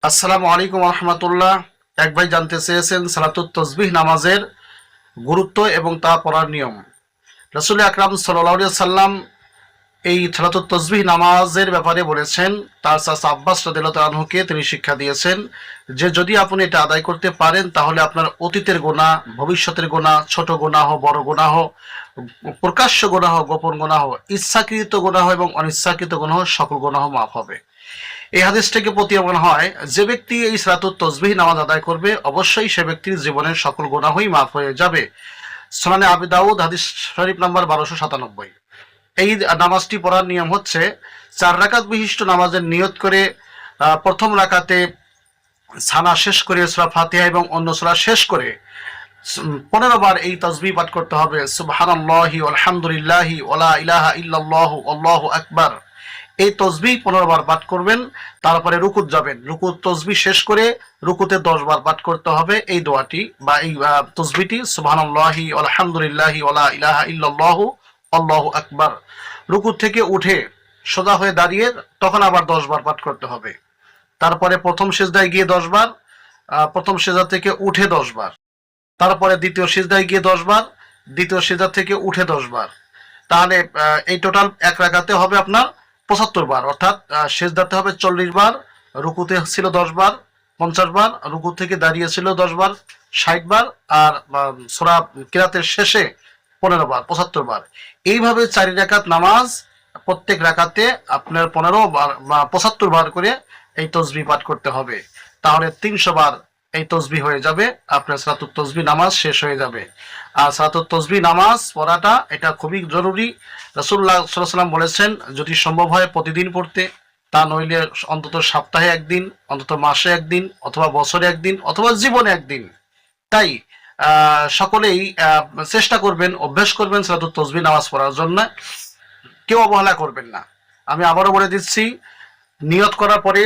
আসসালামু আলাইকুম রহমতুল্লাহ। এক ভাই জানতে চেয়েছেন সালাতুত তসবিহ নামাজের গুরুত্ব এবং তা পড়ার নিয়ম। রাসূল আকরাম সাল্লাল্লাহু আলাইহি সাল্লাম এই সালাতুত তসবিহ নামাজের ব্যাপারে বলেছেন, তার চাচা আব্বাস রাদিয়াল্লাহু তাআলা আনহুকে তিনি শিক্ষা দিয়েছেন যে যদি আপনি এটা আদায় করতে পারেন তাহলে আপনার অতীতের গুনাহ, ভবিষ্যতের গুনাহ, ছোট গুনাহ, বড় গুনাহ, প্রকাশ্য গুনাহ, গোপন গুনাহ, ইচ্ছাকৃত গুনাহ এবং অনিচ্ছাকৃত গুনাহ সকল গুনাহ মাফ হবে। এই হাদিস থেকে প্রতীয়মান হয় যে ব্যক্তি এই সালাতুত তসবিহ নামাজ আদায় করবে অবশ্যই সে ব্যক্তির জীবনের সকল গুনাহই মাফ হয়ে যাবে। সুনানে আবি দাউদ হাদিস শরীফ নাম্বার 1297। এই নামাজটি পড়ার নিয়ম হচ্ছে 4 রাকাত বিশিষ্ট নামাজের নিয়ত করে প্রথম রাকাতে সানা শেষ করে সূরা ফাতিহা এবং অন্য সূরা শেষ করে 15 বার এই তাসবিহ পাঠ করতে হবে। সুবহানাল্লাহি আলহামদুলিল্লাহি ওয়ালা ইলাহা ইল্লাল্লাহু আল্লাহু আকবার। এই তসবিহ 15 বার পাঠ করবেন। তারপরে রুকুত যাবেন, রুকুত তসবিহ শেষ করে রুকুতে 10 বার পাঠ করতে হবে এই দোয়াটি বা এই তসবিহটি, সুবহানাল্লাহি আলহামদুলিল্লাহি ওয়ালা ইলাহা ইল্লাল্লাহু আল্লাহু আকবার। রুকুত থেকে উঠে সোজা হয়ে দাঁড়িয়ে তখন আবার 10 বার পাঠ করতে হবে। তারপরে প্রথম সিজদায় গিয়ে 10 বার, প্রথম সিজদা থেকে উঠে 10 বার, তারপরে দ্বিতীয় সিজদায় গিয়ে 10 বার, দ্বিতীয় সিজদা থেকে উঠে 10 বার। তাহলে এই টোটাল এক রাকাতে হবে আপনার 75 বার, অর্থাৎ সিজদাতে হবে 40 বার, রুকুতে ছিল 10 বার 50 বার, রুকু থেকে দাঁড়িয়ে ছিল 10 বার 60 বার, আর সূরা কিরাতের শেষে 15 বার 75 বার। এইভাবে 4 রাকাত নামাজ প্রত্যেক রাকাতে আপনার 15 বার বা 75 বার করে এই তসবিহ পাঠ করতে হবে। তাহলে 300 বার এই তসবিহ হয়ে যাবে, আপনার সালাতুত তসবিহ নামাজ শেষ হয়ে যাবে। আর সালাতুত তসবিহ নামাজ পড়াটা এটা খুবই জরুরি। রাসূলুল্লাহ সাল্লাল্লাহু আলাইহি ওয়াসাল্লাম বলেছেন যদি সম্ভব হয় প্রতিদিন পড়তে, তা নইলে অন্তত সপ্তাহে একদিন, অন্তত মাসে একদিন, অথবা বছরে একদিন, অথবা জীবনে একদিন। তাই সকলেই চেষ্টা করবেন, অভ্যাস করবেন সালাতুত তসবিহ নামাজ পড়ার জন্য। কেউ অবহেলা করবেন না। আমি আবারও বলে দিচ্ছি, নিয়ত করার পরে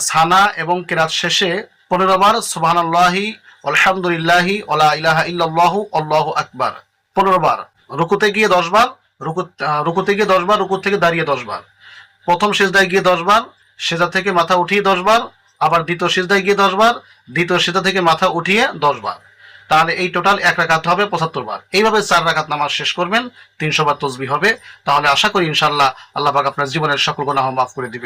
সানা এবং কিরাত শেষে 15 বার সুবহানাল্লাহি আলহামদুলিল্লাহি ওয়ালা ইলাহা ইল্লাল্লাহু আল্লাহু আকবার 15 বার। রুকুতে গিয়ে 10 বার, রুকুতে গিয়ে 10 বার, রুকু থেকে দাঁড়িয়ে 10 বার, প্রথম সিজদায় গিয়ে 10 বার, সিজদা থেকে মাথা উঠিয়ে 10 বার, আবার দ্বিতীয় সিজদায় গিয়ে 10 বার, দ্বিতীয় সিজদা থেকে মাথা উঠিয়ে 10 বার। তাহলে এই টোটাল এক রাকাত হবে 75 বার। এইভাবে 4 রাকাত নামাজ শেষ করবেন, 300 বার তসবিহ হবে। তাহলে আশা করি ইনশাআল্লাহ আল্লাহ পাক আপনার জীবনের সকল গুনাহ মাফ করে দিবেন।